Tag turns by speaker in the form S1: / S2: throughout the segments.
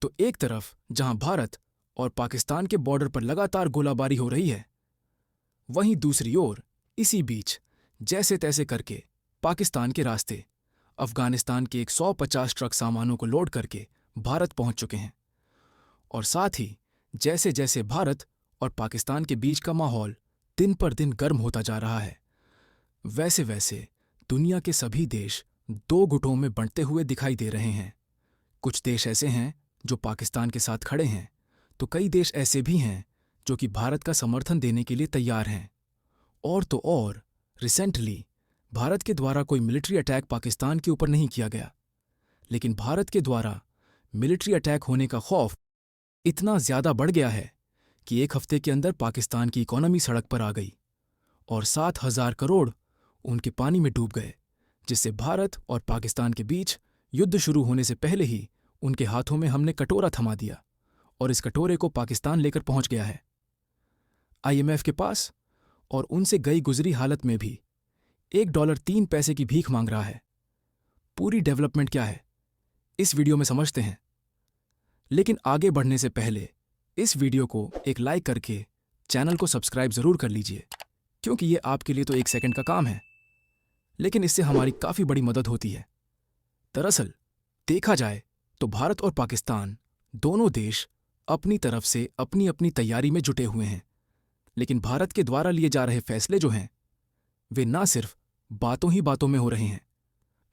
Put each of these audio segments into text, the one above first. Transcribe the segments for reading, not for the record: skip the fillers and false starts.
S1: तो एक तरफ जहां भारत और पाकिस्तान के बॉर्डर पर लगातार गोलाबारी हो रही है, वहीं दूसरी ओर इसी बीच जैसे तैसे करके पाकिस्तान के रास्ते अफगानिस्तान के 150 ट्रक सामानों को लोड करके भारत पहुंच चुके हैं। और साथ ही जैसे जैसे भारत और पाकिस्तान के बीच का माहौल दिन पर दिन गर्म होता जा रहा है, वैसे वैसे दुनिया के सभी देश दो गुटों में बंटते हुए दिखाई दे रहे हैं। कुछ देश ऐसे हैं जो पाकिस्तान के साथ खड़े हैं, तो कई देश ऐसे भी हैं जो कि भारत का समर्थन देने के लिए तैयार हैं। और तो और रिसेंटली भारत के द्वारा कोई मिलिट्री अटैक पाकिस्तान के ऊपर नहीं किया गया, लेकिन भारत के द्वारा मिलिट्री अटैक होने का खौफ इतना ज्यादा बढ़ गया है कि एक हफ्ते के अंदर पाकिस्तान की इकोनॉमी सड़क पर आ गई और 7,000 करोड़ उनके पानी में डूब गए, जिससे भारत और पाकिस्तान के बीच युद्ध शुरू होने से पहले ही उनके हाथों में हमने कटोरा थमा दिया और इस कटोरे को पाकिस्तान लेकर पहुंच गया है IMF के पास, और उनसे गई गुजरी हालत में भी $1.03 की भीख मांग रहा है। पूरी डेवलपमेंट क्या है इस वीडियो में समझते हैं, लेकिन आगे बढ़ने से पहले इस वीडियो को एक लाइक करके चैनल को सब्सक्राइब जरूर कर लीजिए, क्योंकि ये आपके लिए तो 1 सेकंड का काम है, लेकिन इससे हमारी काफी बड़ी मदद होती है। दरअसल देखा जाए तो भारत और पाकिस्तान दोनों देश अपनी तरफ से अपनी अपनी तैयारी में जुटे हुए हैं, लेकिन भारत के द्वारा लिए जा रहे फैसले जो हैं वे ना सिर्फ बातों ही बातों में हो रहे हैं,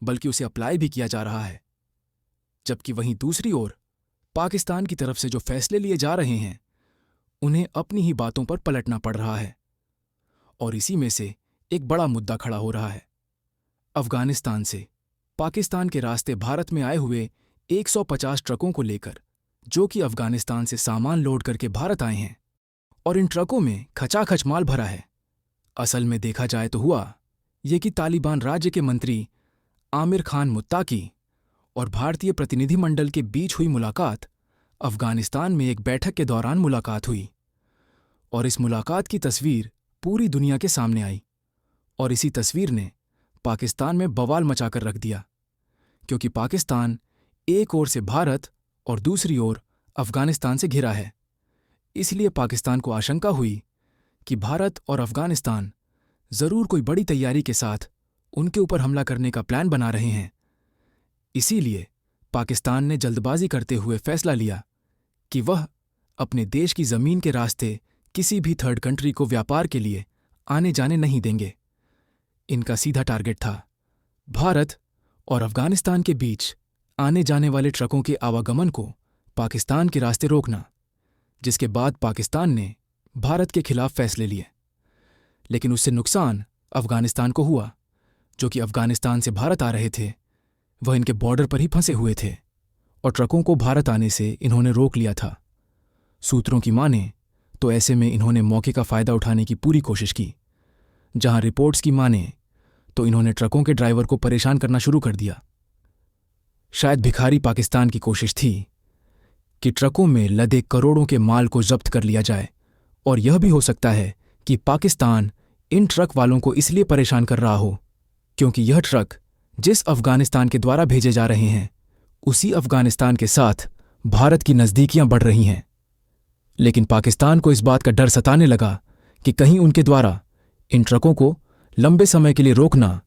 S1: बल्कि उसे अप्लाई भी किया जा रहा है। जबकि वहीं दूसरी ओर पाकिस्तान की तरफ से जो फैसले लिए जा रहे हैं उन्हें अपनी ही बातों पर पलटना पड़ रहा है। और इसी में से एक बड़ा मुद्दा खड़ा हो रहा है। अफगानिस्तान से पाकिस्तान के रास्ते भारत में आए हुए 150 ट्रकों को लेकर, जो कि अफगानिस्तान से सामान लोड करके भारत आए हैं, और इन ट्रकों में खचाखच माल भरा है। असल में देखा जाए तो हुआ ये कि तालिबान राज्य के मंत्री आमिर खान मुत्ताकी और भारतीय प्रतिनिधिमंडल के बीच हुई मुलाकात अफगानिस्तान में एक बैठक के दौरान मुलाकात हुई, और इस मुलाकात की तस्वीर पूरी दुनिया के सामने आई। और इसी तस्वीर ने पाकिस्तान में बवाल मचाकर रख दिया, क्योंकि पाकिस्तान एक ओर से भारत और दूसरी ओर अफगानिस्तान से घिरा है। इसलिए पाकिस्तान को आशंका हुई कि भारत और अफगानिस्तान जरूर कोई बड़ी तैयारी के साथ उनके ऊपर हमला करने का प्लान बना रहे हैं। इसीलिए पाकिस्तान ने जल्दबाजी करते हुए फैसला लिया कि वह अपने देश की जमीन के रास्ते किसी भी थर्ड कंट्री को व्यापार के लिए आने जाने नहीं देंगे। इनका सीधा टारगेट था भारत और अफगानिस्तान के बीच आने जाने वाले ट्रकों के आवागमन को पाकिस्तान के रास्ते रोकना, जिसके बाद पाकिस्तान ने भारत के खिलाफ फैसले लिए। लेकिन उससे नुकसान अफगानिस्तान को हुआ। जो कि अफगानिस्तान से भारत आ रहे थे वह इनके बॉर्डर पर ही फंसे हुए थे, और ट्रकों को भारत आने से इन्होंने रोक लिया था। सूत्रों की माने तो ऐसे में इन्होंने मौके का फायदा उठाने की पूरी कोशिश की। जहां रिपोर्ट्स की माने तो इन्होंने ट्रकों के ड्राइवर को परेशान करना शुरू कर दिया। शायद भिखारी पाकिस्तान की कोशिश थी कि ट्रकों में लदे करोड़ों के माल को जब्त कर लिया जाए, और यह भी हो सकता है कि पाकिस्तान इन ट्रक वालों को इसलिए परेशान कर रहा हो क्योंकि यह ट्रक जिस अफगानिस्तान के द्वारा भेजे जा रहे हैं उसी अफगानिस्तान के साथ भारत की नज़दीकियां बढ़ रही हैं। लेकिन पाकिस्तान को इस बात का डर सताने लगा कि कहीं उनके द्वारा इन ट्रकों को लंबे समय के लिए रोकना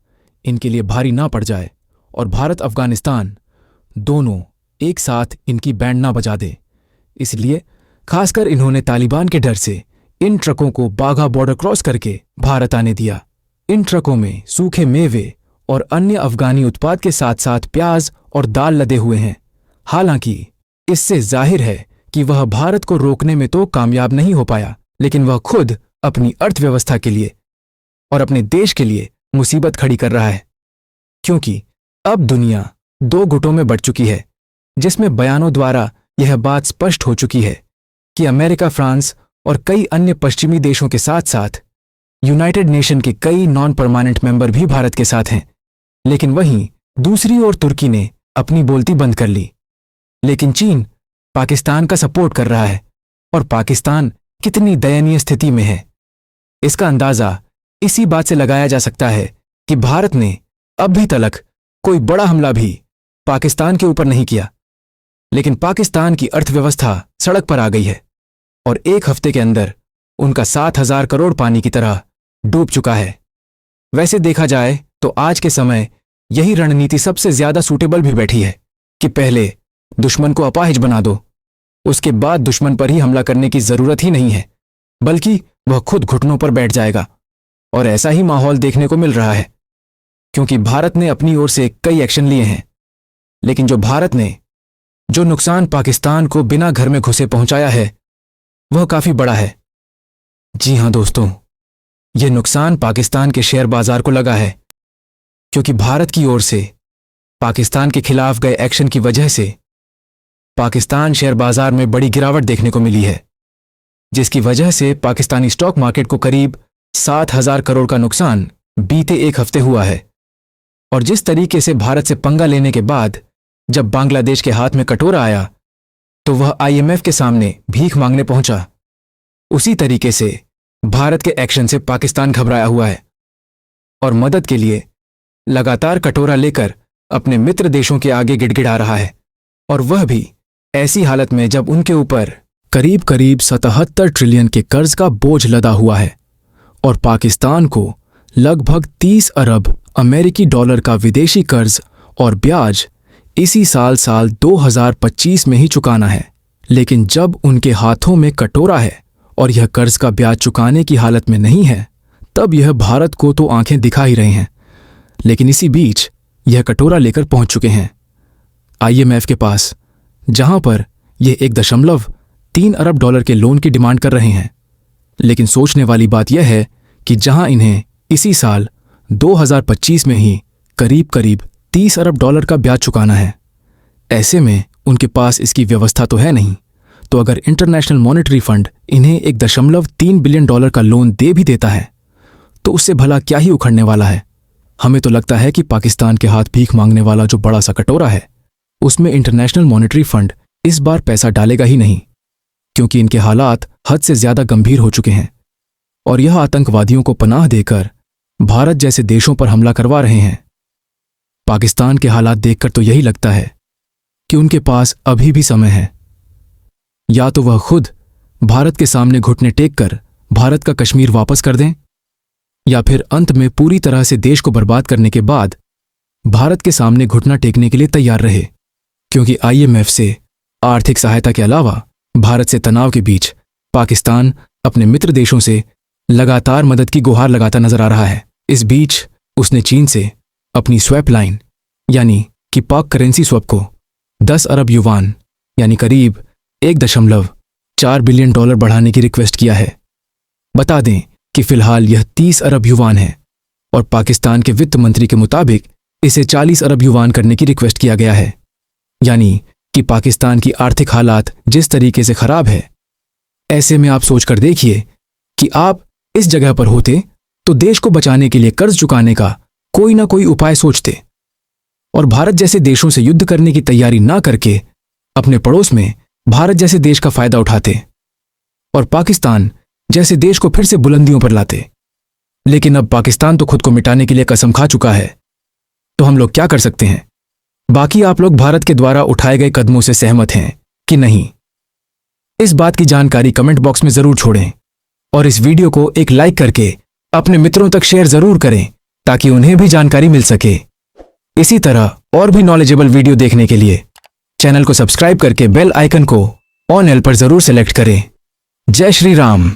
S1: इनके लिए भारी ना पड़ जाए और भारत अफगानिस्तान दोनों एक साथ इनकी बैंड ना बजा दे। इसलिए खासकर इन्होंने तालिबान के डर से इन ट्रकों को बाघा बॉर्डर क्रॉस करके भारत आने दिया। इन ट्रकों में सूखे मेवे और अन्य अफगानी उत्पाद के साथ साथ प्याज और दाल लदे हुए हैं। हालांकि इससे जाहिर है कि वह भारत को रोकने में तो कामयाब नहीं हो पाया, लेकिन वह खुद अपनी अर्थव्यवस्था के लिए और अपने देश के लिए मुसीबत खड़ी कर रहा है, क्योंकि अब दुनिया दो गुटों में बढ़ चुकी है, जिसमें बयानों द्वारा यह बात स्पष्ट हो चुकी है कि अमेरिका, फ्रांस और कई अन्य पश्चिमी देशों के साथ साथ यूनाइटेड नेशन के कई नॉन परमानेंट मेंबर भी भारत के साथ हैं। लेकिन वहीं दूसरी ओर तुर्की ने अपनी बोलती बंद कर ली। लेकिन चीन पाकिस्तान का सपोर्ट कर रहा है, और पाकिस्तान कितनी दयनीय स्थिति में है इसका अंदाजा इसी बात से लगाया जा सकता है कि भारत ने अभी तक कोई बड़ा हमला भी पाकिस्तान के ऊपर नहीं किया। लेकिन पाकिस्तान की अर्थव्यवस्था सड़क पर आ गई है और 1 हफ्ते के अंदर उनका 7,000 करोड़ पानी की तरह डूब चुका है। वैसे देखा जाए तो आज के समय यही रणनीति सबसे ज्यादा सूटेबल भी बैठी है कि पहले दुश्मन को अपाहिज बना दो, उसके बाद दुश्मन पर ही हमला करने की जरूरत ही नहीं है, बल्कि वह खुद घुटनों पर बैठ जाएगा। और ऐसा ही माहौल देखने को मिल रहा है, क्योंकि भारत ने अपनी ओर से कई एक्शन लिए हैं, लेकिन जो नुकसान पाकिस्तान को बिना घर में घुसे पहुंचाया है वह काफी बड़ा है। जी हां दोस्तों, यह नुकसान पाकिस्तान के शेयर बाजार को लगा है, क्योंकि भारत की ओर से पाकिस्तान के खिलाफ गए एक्शन की वजह से पाकिस्तान शेयर बाजार में बड़ी गिरावट देखने को मिली है, जिसकी वजह से पाकिस्तानी स्टॉक मार्केट को करीब 7,000 करोड़ का नुकसान बीते 1 हफ्ते हुआ है। और जिस तरीके से भारत से पंगा लेने के बाद जब बांग्लादेश के हाथ में कटोरा आया तो वह IMF के सामने भीख मांगने पहुंचा, उसी तरीके से भारत के एक्शन से पाकिस्तान घबराया हुआ है और मदद के लिए लगातार कटोरा लेकर अपने मित्र देशों के आगे गिड़गिड़ा रहा है, और वह भी ऐसी हालत में जब उनके ऊपर करीब 77 ट्रिलियन के कर्ज का बोझ लदा हुआ है और पाकिस्तान को लगभग 30 अरब अमेरिकी डॉलर का विदेशी कर्ज और ब्याज इसी साल 2025 में ही चुकाना है। लेकिन जब उनके हाथों में कटोरा है और यह कर्ज का ब्याज चुकाने की हालत में नहीं है, तब यह भारत को तो आंखें दिखा ही रहे हैं, लेकिन इसी बीच यह कटोरा लेकर पहुंच चुके हैं IMF के पास, जहां पर यह 1.3 अरब डॉलर के लोन की डिमांड कर रहे हैं। लेकिन सोचने वाली बात यह है कि जहां इन्हें इसी साल 2025 में ही करीब 30 अरब डॉलर का ब्याज चुकाना है, ऐसे में उनके पास इसकी व्यवस्था तो है नहीं। तो अगर इंटरनेशनल मॉनेटरी फंड इन्हें 1.3 बिलियन डॉलर का लोन दे भी देता है तो उससे भला क्या ही उखड़ने वाला है। हमें तो लगता है कि पाकिस्तान के हाथ भीख मांगने वाला जो बड़ा सा कटोरा है उसमें इंटरनेशनल मॉनेटरी फंड इस बार पैसा डालेगा ही नहीं, क्योंकि इनके हालात हद से ज्यादा गंभीर हो चुके हैं और यह आतंकवादियों को पनाह देकर भारत जैसे देशों पर हमला करवा रहे हैं। पाकिस्तान के हालात देखकर तो यही लगता है कि उनके पास अभी भी समय है, या तो वह खुद भारत के सामने घुटने टेक कर भारत का कश्मीर वापस कर दें, या फिर अंत में पूरी तरह से देश को बर्बाद करने के बाद भारत के सामने घुटना टेकने के लिए तैयार रहे, क्योंकि IMF से आर्थिक सहायता के अलावा भारत से तनाव के बीच पाकिस्तान अपने मित्र देशों से लगातार मदद की गुहार लगाता नजर आ रहा है। इस बीच उसने चीन से अपनी स्वैप लाइन यानी कि पाक करेंसी स्वैप को 10 अरब युवान यानी करीब 1.4 बिलियन डॉलर बढ़ाने की रिक्वेस्ट किया है। बता दें कि फिलहाल यह 30 अरब युवान है और पाकिस्तान के वित्त मंत्री के मुताबिक इसे 40 अरब युवान करने की रिक्वेस्ट किया गया है। यानी कि पाकिस्तान की आर्थिक हालात जिस तरीके से खराब है, ऐसे में आप सोचकर देखिए कि आप इस जगह पर होते तो देश को बचाने के लिए कर्ज चुकाने का कोई ना कोई उपाय सोचते और भारत जैसे देशों से युद्ध करने की तैयारी ना करके अपने पड़ोस में भारत जैसे देश का फायदा उठाते और पाकिस्तान जैसे देश को फिर से बुलंदियों पर लाते। लेकिन अब पाकिस्तान तो खुद को मिटाने के लिए कसम खा चुका है, तो हम लोग क्या कर सकते हैं? बाकी आप लोग भारत के द्वारा उठाए गए कदमों से सहमत हैं कि नहीं? इस बात की जानकारी कमेंट बॉक्स में जरूर छोड़ें और इस वीडियो को एक लाइक करके अपने मित्रों तक शेयर जरूर करें ताकि उन्हें भी जानकारी मिल सके। इसी तरह और भी नॉलेजेबल वीडियो देखने के लिए चैनल को सब्सक्राइब करके बेल आइकन को ऑन एल पर जरूर सेलेक्ट करें। जय श्री राम।